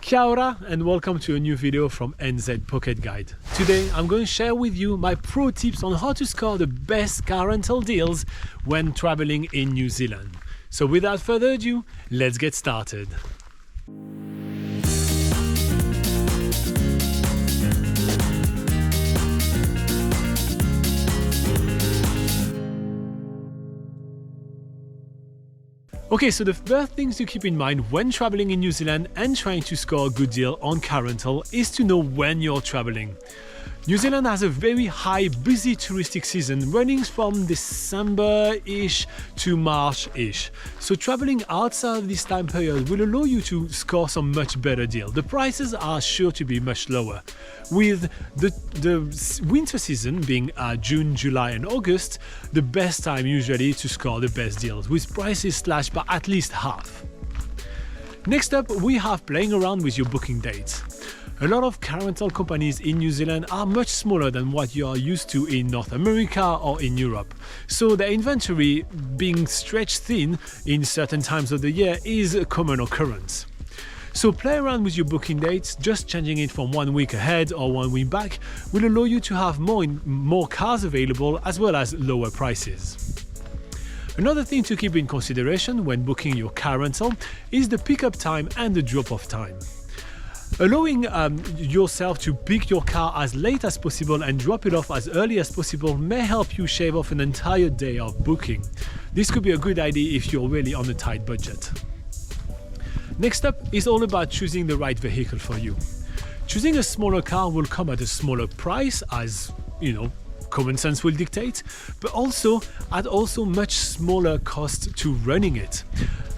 Kia ora and welcome to a new video from NZ Pocket Guide. Today I'm going to share with you my pro tips on how to score the best car rental deals when traveling in New Zealand. So without further ado, let's get started. Okay, so the first things to keep in mind when traveling in New Zealand and trying to score a good deal on car rental is to know when you're traveling. New Zealand has a very high, busy touristic season running from December-ish to March-ish. So traveling outside of this time period will allow you to score some much better deal. The prices are sure to be much lower, with the winter season being June, July and August, the best time usually to score the best deals, with prices slashed by at least half. Next up, we have playing around with your booking dates. A lot of car rental companies in New Zealand are much smaller than what you are used to in North America or in Europe. So their inventory being stretched thin in certain times of the year is a common occurrence. So play around with your booking dates, just changing it from 1 week ahead or 1 week back will allow you to have more cars available as well as lower prices. Another thing to keep in consideration when booking your car rental is the pickup time and the drop-off time. Allowing yourself to pick your car as late as possible and drop it off as early as possible may help you shave off an entire day of booking. This could be a good idea if you're really on a tight budget. Next up is all about choosing the right vehicle for you. Choosing a smaller car will come at a smaller price, as you know, common sense will dictate, but also at much smaller cost to running it.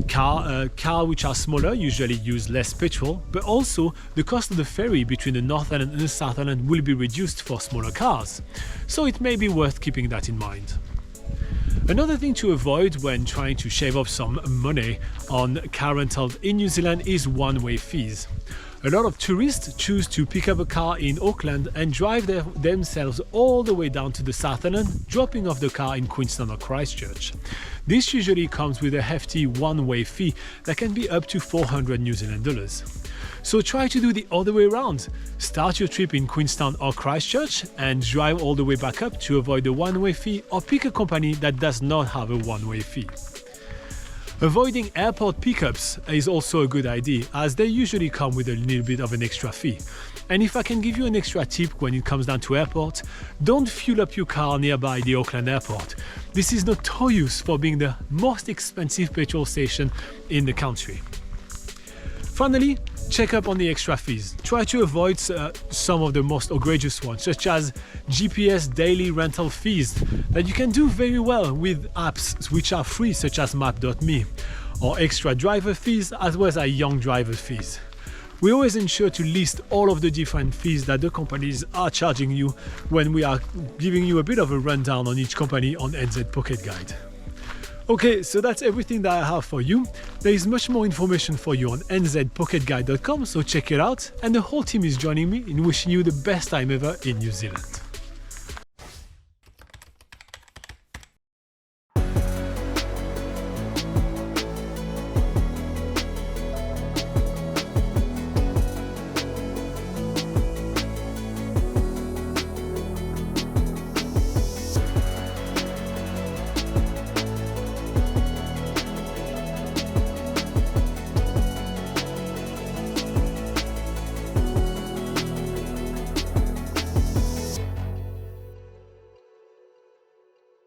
Cars which are smaller usually use less petrol, but also the cost of the ferry between the North Island and the South Island will be reduced for smaller cars. So it may be worth keeping that in mind. Another thing to avoid when trying to shave off some money on car rentals in New Zealand is one-way fees. A lot of tourists choose to pick up a car in Auckland and drive themselves all the way down to the South Island, dropping off the car in Queenstown or Christchurch. This usually comes with a hefty one-way fee that can be up to 400 New Zealand dollars. So try to do the other way around. Start your trip in Queenstown or Christchurch and drive all the way back up to avoid the one-way fee, or pick a company that does not have a one-way fee. Avoiding airport pickups is also a good idea, as they usually come with a little bit of an extra fee. And if I can give you an extra tip when it comes down to airport, don't fuel up your car nearby the Auckland airport. This is notorious for being the most expensive petrol station in the country. Finally, check up on the extra fees. Try to avoid some of the most egregious ones, such as GPS daily rental fees that you can do very well with apps which are free, such as map.me, or extra driver fees as well as young driver fees. We always ensure to list all of the different fees that the companies are charging you when we are giving you a bit of a rundown on each company on NZ Pocket Guide. Okay, so that's everything that I have for you. There is much more information for you on nzpocketguide.com, so check it out. And the whole team is joining me in wishing you the best time ever in New Zealand.